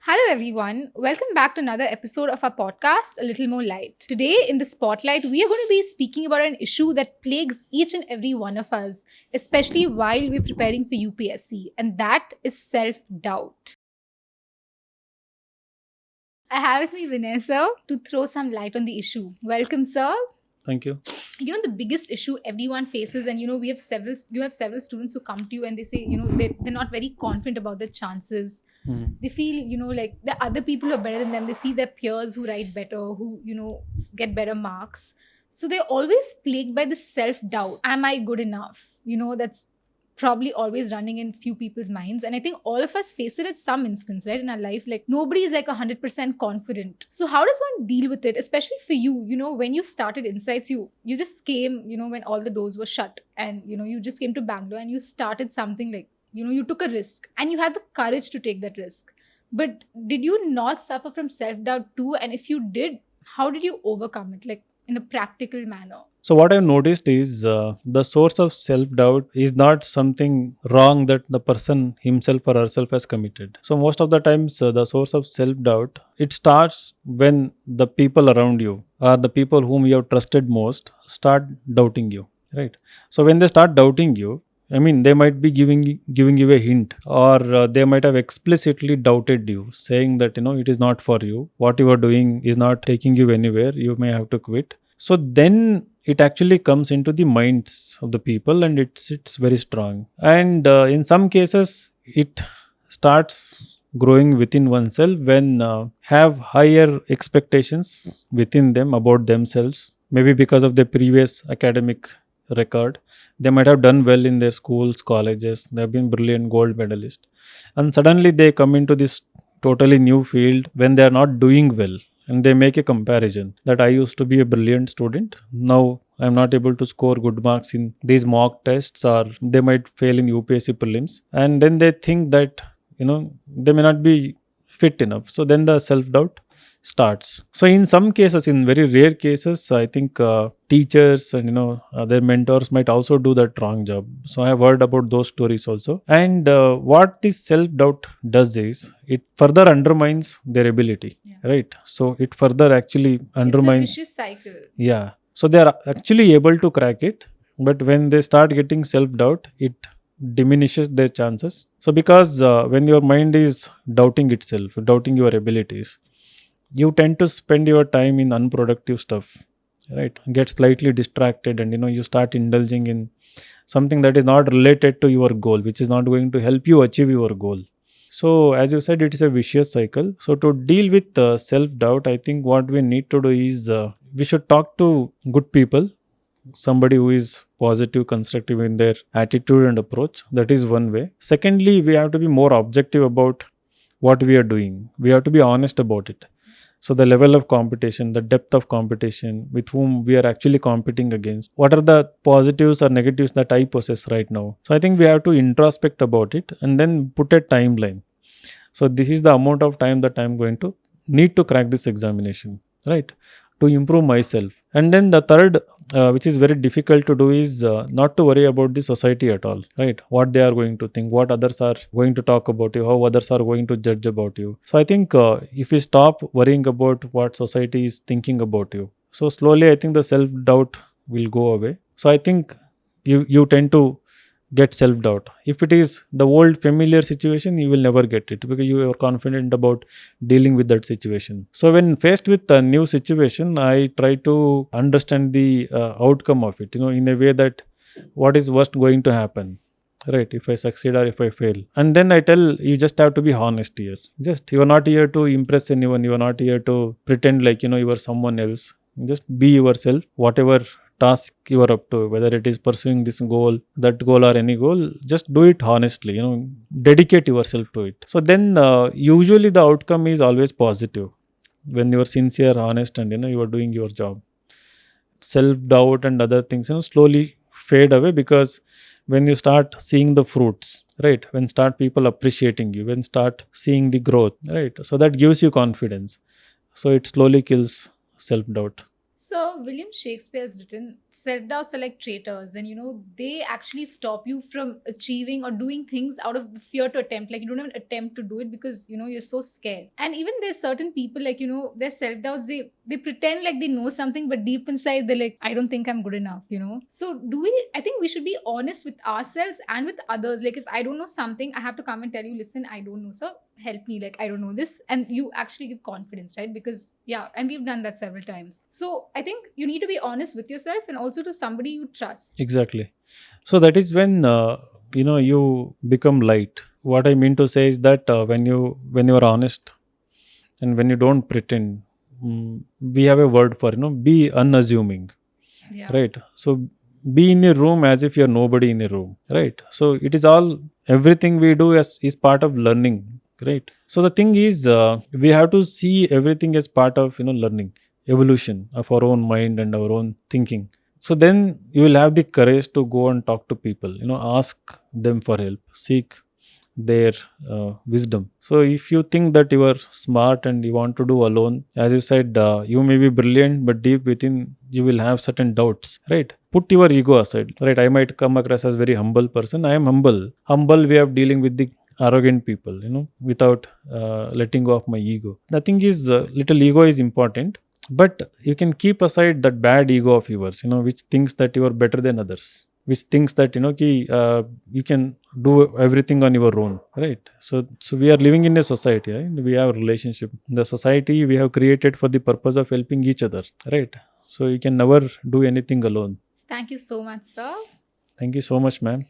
Hello, everyone. Welcome back to another episode of our podcast, A Little More Light. Today, in the spotlight, we are going to be speaking about an issue that plagues each and every one of us, especially while we're preparing for UPSC, and that is self doubt. I have with me Vinay sir to throw some light on the issue. Welcome, sir. Thank you. The biggest issue everyone faces, and you have several students who come to you and they say, they're not very confident about their chances. They feel, like the other people are better than them. They see their peers who write better, who, get better marks. So they're always plagued by this self-doubt. Am I good enough? That's probably always running in few people's minds. And I think all of us face it at some instance, right? In our life, like nobody is like 100% confident. So how does one deal with it? Especially for you, when you started Insights, you just came, when all the doors were shut, and, you just came to Bangalore and you started something like, you took a risk and you had the courage to take that risk. But did you not suffer from self-doubt too? And if you did, how did you overcome it? Like in a practical manner? So, what I've noticed is the source of self doubt is not something wrong that the person himself or herself has committed. So, most of the times, the source of self doubt it starts when the people around you or the people whom you have trusted most start doubting you, right? So, when they start doubting you, I mean, they might be giving you a hint, or they might have explicitly doubted you, saying that it is not for you. What you are doing is not taking you anywhere. You may have to quit. So then it actually comes into the minds of the people, and it's very strong. And in some cases, it starts growing within oneself when have higher expectations within them about themselves. Maybe because of their previous academic record, they might have done well in their schools, colleges. They have been brilliant gold medalists, and suddenly they come into this totally new field when they are not doing well, and they make a comparison that I used to be a brilliant student, now I'm not able to score good marks in these mock tests, or they might fail in UPSC prelims, and then they think that they may not be fit enough. So then the self doubt starts. So in some cases, in very rare cases, I think teachers and their mentors might also do that wrong job. So I have heard about those stories also. And what this self doubt does is it further undermines their ability, right? So it further actually undermines. It's a vicious cycle. Yeah. So they are actually able to crack it, but when they start getting self doubt, it diminishes their chances. So because when your mind is doubting itself, doubting your abilities, you tend to spend your time in unproductive stuff, right? Get slightly distracted, and you start indulging in something that is not related to your goal, which is not going to help you achieve your goal. So as you said, it is a vicious cycle. So to deal with self doubt, I think what we need to do is we should talk to good people, somebody who is positive, constructive in their attitude and approach. That is one way. Secondly, we have to be more objective about what we are doing. We have to be honest about it. So the level of competition, the depth of competition, with whom we are actually competing against, what are the positives or negatives that I possess right now. So I think we have to introspect about it and then put a timeline. So this is the amount of time that I'm going to need to crack this examination, right? To improve myself. And then the third, which is very difficult to do, is not to worry about the society at all, right? What they are going to think, what others are going to talk about you, how others are going to judge about you. So I think if you stop worrying about what society is thinking about you, so slowly I think the self doubt will go away. So I think you tend to get self doubt. If it is the old familiar situation, you will never get it because you are confident about dealing with that situation. So when faced with a new situation, I try to understand the outcome of it, in a way that what is worst going to happen, right? If I succeed or if I fail. And then I tell you just have to be honest here. Just you are not here to impress anyone. You are not here to pretend like you are someone else. Just be yourself. Whatever task you are up to, whether it is pursuing this goal, that goal, or any goal, just do it honestly, dedicate yourself to it. So then usually the outcome is always positive when you are sincere, honest, and you are doing your job. Self doubt and other things slowly fade away, because when you start seeing the fruits, right, when start people appreciating you, when start seeing the growth, right, so that gives you confidence. So it slowly kills self doubt. So William Shakespeare has written, self-doubts are like traitors, and they actually stop you from achieving or doing things out of the fear to attempt. Like you don't even attempt to do it because you're so scared. And even there's certain people, like their self-doubts, they pretend like they know something, but deep inside they're like, I don't think I'm good enough. So I think we should be honest with ourselves and with others. Like if I don't know something, I have to come and tell you, listen, I don't know, sir, help me, like I don't know this, and you actually give confidence, right? Because yeah, and we've done that several times. So I think you need to be honest with yourself and also to somebody you trust. Exactly. So that is when you become light. What I mean to say is that when you are honest and when you don't pretend, we have a word for be unassuming, Yeah. right? So be in a room as if you're nobody in a room, right? So it is all, everything we do is part of learning, right? So the thing is, we have to see everything as part of learning, evolution of our own mind and our own thinking. So then you will have the courage to go and talk to people, ask them for help, seek their wisdom. So if you think that you are smart and you want to do alone, as you said, you may be brilliant, but deep within you will have certain doubts, right? Put your ego aside, right? I might come across as very humble person. I am humble way of dealing with the arrogant people, without letting go of my ego. Nothing is little ego is important, but you can keep aside that bad ego of yours, which thinks that you are better than others, which thinks that you can do everything on your own, right? So we are living in a society, right? We have a relationship. The society we have created for the purpose of helping each other, right? So you can never do anything alone. Thank you so much, sir. Thank you so much, man.